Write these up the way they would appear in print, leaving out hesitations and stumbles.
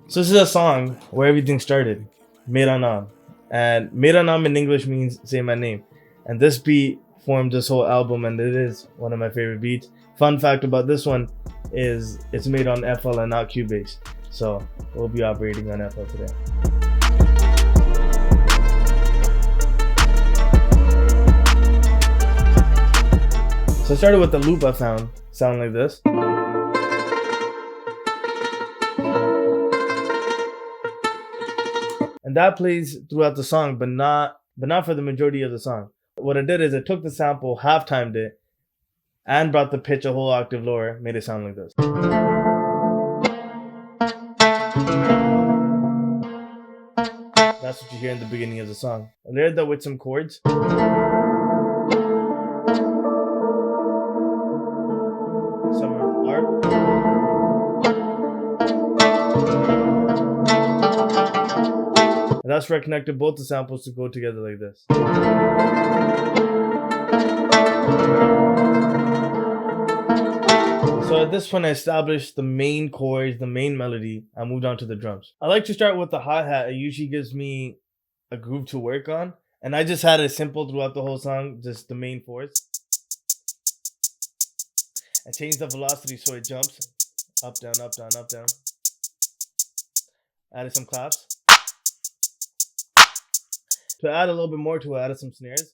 So this is a song where everything started. Mera Naam. And Mera Naam in English means say my name. And this beat formed this whole album, and it is one of my favorite beats. Fun fact about this one is it's made on FL and not Cubase. So we'll be operating on FL today. So I started with the loop I found, sound like this. And that plays throughout the song, but not for the majority of the song. What I did is I took the sample, half-timed it, and brought the pitch a whole octave lower, made it sound like this. That's what you hear in the beginning of the song. I layered that with some chords. Some arp. And that's where I connected both the samples to go together like this. So at this point I established the main chords, the main melody. I moved on to the drums. I like to start with the hi-hat. It usually gives me a groove to work on. And I just had it simple throughout the whole song, just the main fours. I changed the velocity so it jumps. Up, down, up, down, up, down. Added some claps. To add a little bit more to it, I added some snares.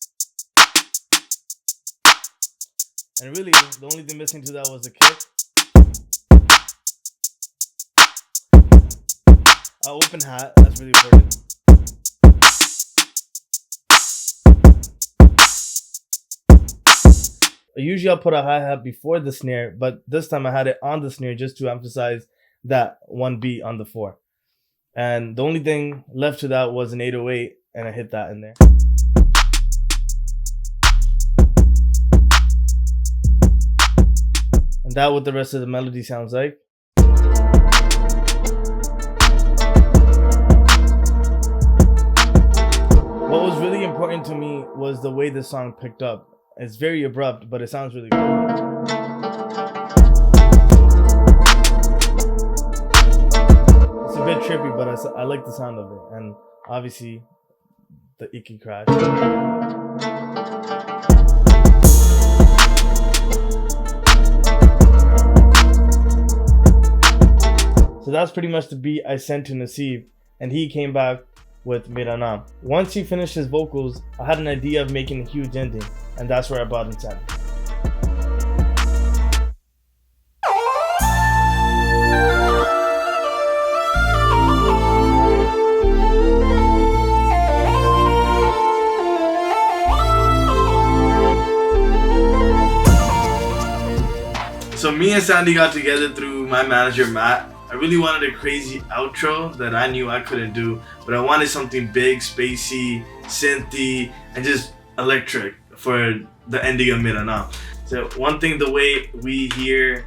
And really, the only thing missing to that was the kick. Open hat, that's really important. Usually I'll put a hi-hat before the snare, but this time I had it on the snare just to emphasize that one beat on the 4. And the only thing left to that was an 808, and I hit that in there. And that what the rest of the melody sounds like. What was really important to me was the way the song picked up. It's very abrupt, but it sounds really good. It's a bit trippy, but I like the sound of it. And obviously, the Ikky crash. So that's pretty much the beat I sent to Nseeb, and he came back with Mera Naam. Once he finished his vocals, I had an idea of making a huge ending, and that's where I brought in Sandor. So me and Sandy got together through my manager, Matt. I really wanted a crazy outro that I knew I couldn't do, but I wanted something big, spacey, synthy, and just electric for the ending of Mera Naam. So one thing, the way we hear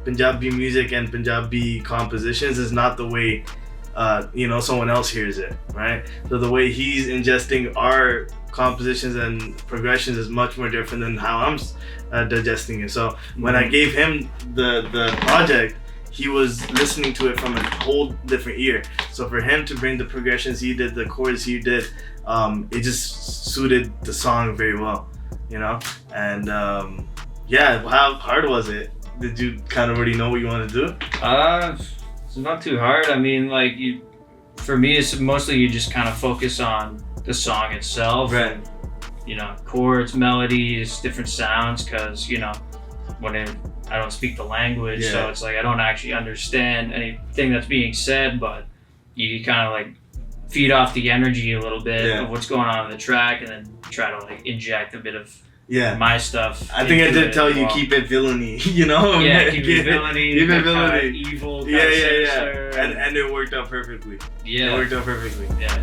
Punjabi music and Punjabi compositions is not the way someone else hears it, right? So the way he's ingesting our compositions and progressions is much more different than how I'm digesting it. So when I gave him the project, he was listening to it from a whole different ear. So for him to bring the progressions he did, the chords he did, it just suited the song very well, you know? And how hard was it? Did you kind of already know what you want to do? It's not too hard. I mean, for me, it's mostly you just kind of focus on the song itself. Right. And, chords, melodies, different sounds, because, I don't speak the language, so it's like I don't actually understand anything that's being said, but you kind of feed off the energy a little bit of what's going on in the track, and then try to inject a bit of my stuff. I think I did tell you keep it villainy, Yeah, keep it villainy. Keep it villainy. Evil. Yeah. And it worked out perfectly. Yeah. It worked out perfectly. Yeah.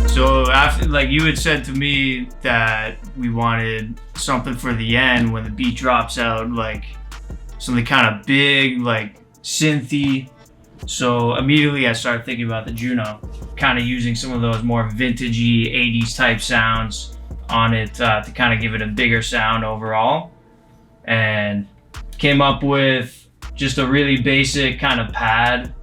So after, you had said to me that we wanted something for the end when the beat drops out, something kind of big, synthy. So immediately I started thinking about the Juno, kind of using some of those more vintagey 80s type sounds on it to kind of give it a bigger sound overall. And came up with just a really basic kind of pad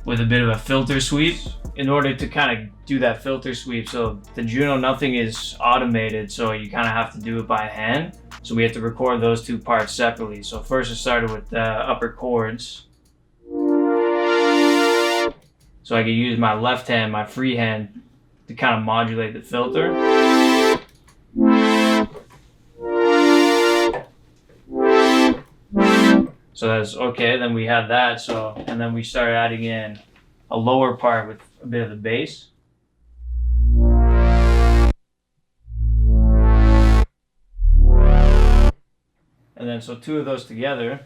with a bit of a filter sweep. In order to kind of do that filter sweep, so the Juno, nothing is automated, so you kind of have to do it by hand. So we have to record those two parts separately. So first I started with the upper chords. So I could use my left hand, my free hand, to kind of modulate the filter. So that's okay, then we had that, and then we started adding in a lower part with a bit of the bass. And then so two of those together.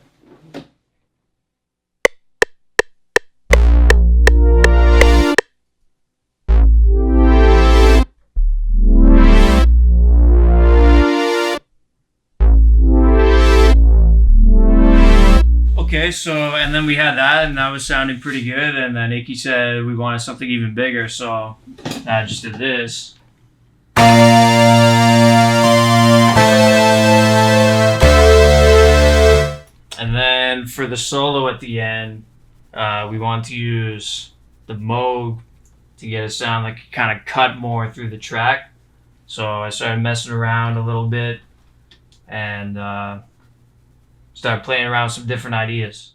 Okay, so, and then we had that, and that was sounding pretty good, and then Ikky said we wanted something even bigger, so I just did this. And then for the solo at the end, we want to use the Moog to get a sound that could kind of cut more through the track. So I started messing around a little bit and started playing around with some different ideas.